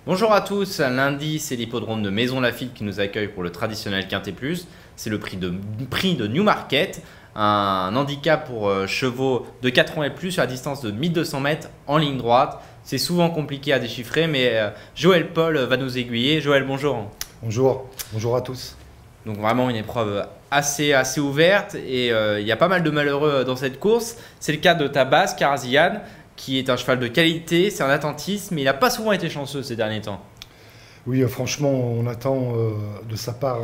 Bonjour à tous, lundi c'est l'hippodrome de Maison Lafitte qui nous accueille pour le traditionnel Quintet Plus. C'est le prix de Newmarket, un handicap pour chevaux de 4 ans et plus sur la distance de 1200 mètres en ligne droite. C'est souvent compliqué à déchiffrer mais Joël Paul va nous aiguiller. Joël, bonjour. Bonjour à tous. Donc vraiment une épreuve assez ouverte et il y a pas mal de malheureux dans cette course. C'est le cas de ta base, Karazian, qui est un cheval de qualité, c'est un attentiste, mais il n'a pas souvent été chanceux ces derniers temps. Oui, franchement, on attend de sa part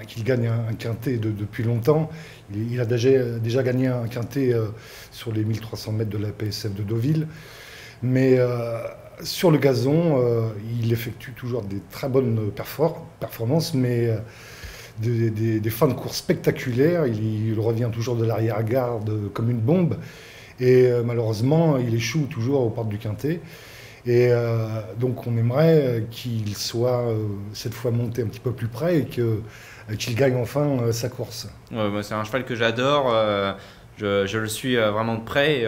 qu'il gagne un quintet depuis longtemps. Il a déjà gagné un quintet sur les 1300 mètres de la PSF de Deauville. Mais sur le gazon, il effectue toujours des très bonnes performances, mais des fins de course spectaculaires. Il revient toujours de l'arrière-garde comme une bombe. Et malheureusement, il échoue toujours aux portes du quintet. Et donc on aimerait qu'il soit cette fois monté un petit peu plus près et qu'il gagne enfin sa course. Ouais, c'est un cheval que j'adore. Je le suis vraiment de près.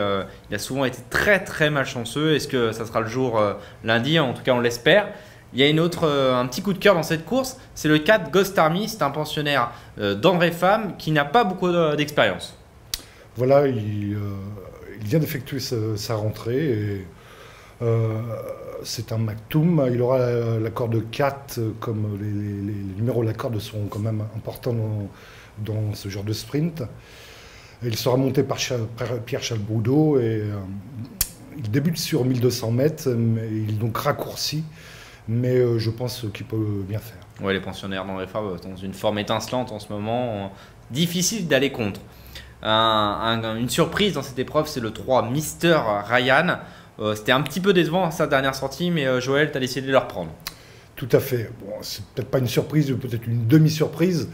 Il a souvent été très malchanceux. Est-ce que ça sera le jour lundi? En tout cas, on l'espère. Il y a un petit coup de cœur dans cette course. C'est le cas de Ghost Army. C'est un pensionnaire d'André Femme qui n'a pas beaucoup d'expérience. Voilà, il vient d'effectuer sa rentrée. Et, c'est un Maktoum. Il aura la corde 4, comme les numéros de la corde sont quand même importants dans ce genre de sprint. Il sera monté par Pierre Chalboudot et il débute sur 1200 mètres, mais il est donc raccourci, mais je pense qu'il peut bien faire. Ouais, les pensionnaires d'André Femme sont dans une forme étincelante en ce moment, difficile d'aller contre. Une surprise dans cette épreuve, c'est le 3 Mister Ryan. C'était un petit peu décevant sa dernière sortie, mais Joël, tu as décidé de le reprendre. Tout à fait. Bon, c'est peut-être pas une surprise, peut-être une demi-surprise,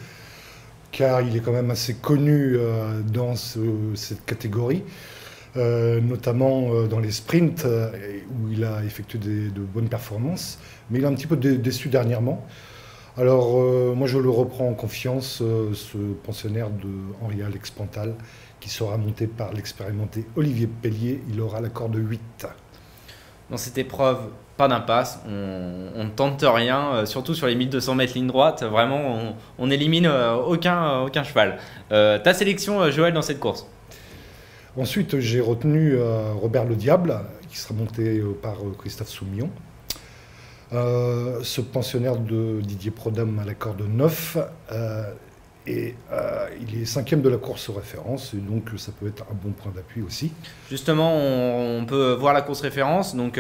car il est quand même assez connu dans cette catégorie, notamment dans les sprints, où il a effectué de bonnes performances, mais il est un petit peu déçu dernièrement. Alors, moi, je le reprends en confiance, ce pensionnaire de Henri-Alex Pantal, qui sera monté par l'expérimenté Olivier Pellier. Il aura la corde 8. Dans cette épreuve, pas d'impasse, on ne tente rien, surtout sur les 1200 mètres ligne droite. Vraiment, on élimine aucun cheval. Ta sélection, Joël, dans cette course? Ensuite, j'ai retenu Robert Le Diable, qui sera monté par Christophe Soumillon. Ce pensionnaire de Didier Prodhomme à la corde 9, et il est 5e de la course référence, et donc ça peut être un bon point d'appui aussi. Justement, on peut voir la course référence. Donc,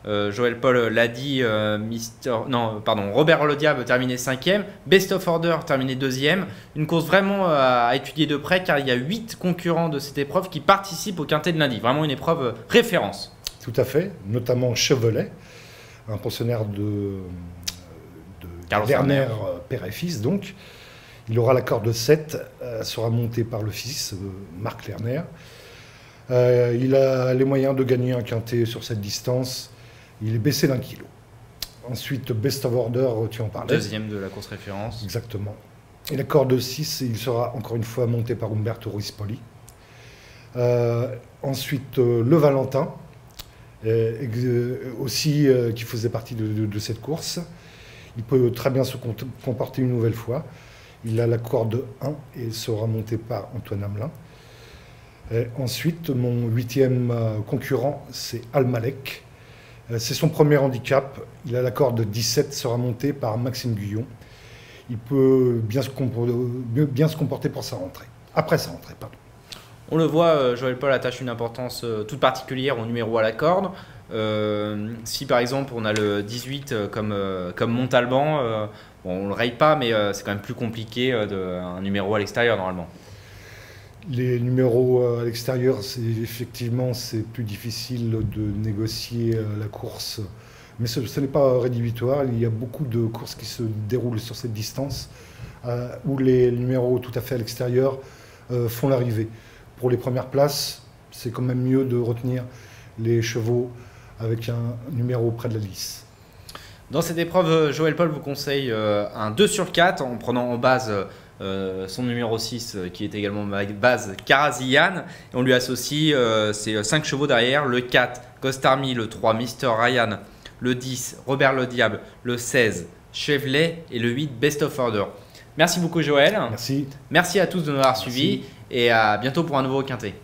Joël Paul l'a dit, Robert Le Diable terminé 5e, Best of Order terminé 2e. Une course vraiment à étudier de près, car il y a 8 concurrents de cette épreuve qui participent au quintet de lundi. Vraiment une épreuve référence. Tout à fait, notamment Chevelet, un pensionnaire de Werner, père et fils donc. Il aura la corde 7, sera monté par le fils, Marc Lerner. Il a les moyens de gagner un quintet sur cette distance. Il est baissé d'1 kilo. Ensuite, Best of Order, tu en parlais. 2e de la course référence. Exactement. Et la corde 6, il sera encore une fois monté par Umberto Rispoli. Ensuite, le Valentin, aussi qui faisait partie de cette course. Il peut très bien se comporter une nouvelle fois. Il a la corde 1 et sera monté par Antoine Hamelin. Et ensuite, mon 8e concurrent, c'est Almalek. C'est son premier handicap. Il a la corde 17, sera monté par Maxime Guyon. Il peut bien se comporter pour sa rentrée. Après sa rentrée, pardon. On le voit, Joël Paul attache une importance toute particulière au numéro à la corde. Si par exemple on a le 18 comme Montalban, on ne le raye pas, mais c'est quand même plus compliqué un numéro à l'extérieur normalement. Les numéros à l'extérieur, c'est plus difficile de négocier la course, mais ce n'est pas rédhibitoire. Il y a beaucoup de courses qui se déroulent sur cette distance où les numéros tout à fait à l'extérieur font l'arrivée. Pour les premières places, c'est quand même mieux de retenir les chevaux avec un numéro près de la lice. Dans cette épreuve, Joël Paul vous conseille un 2 sur 4 en prenant en base son numéro 6 qui est également base Karazian. Et on lui associe ses 5 chevaux derrière, le 4 Ghost Army, le 3 Mr. Ryan, le 10 Robert le Diable, le 16 Chevlet et le 8 Best of Order. Merci beaucoup Joël. Merci. Merci à tous de nous avoir suivis et à bientôt pour un nouveau Quintet.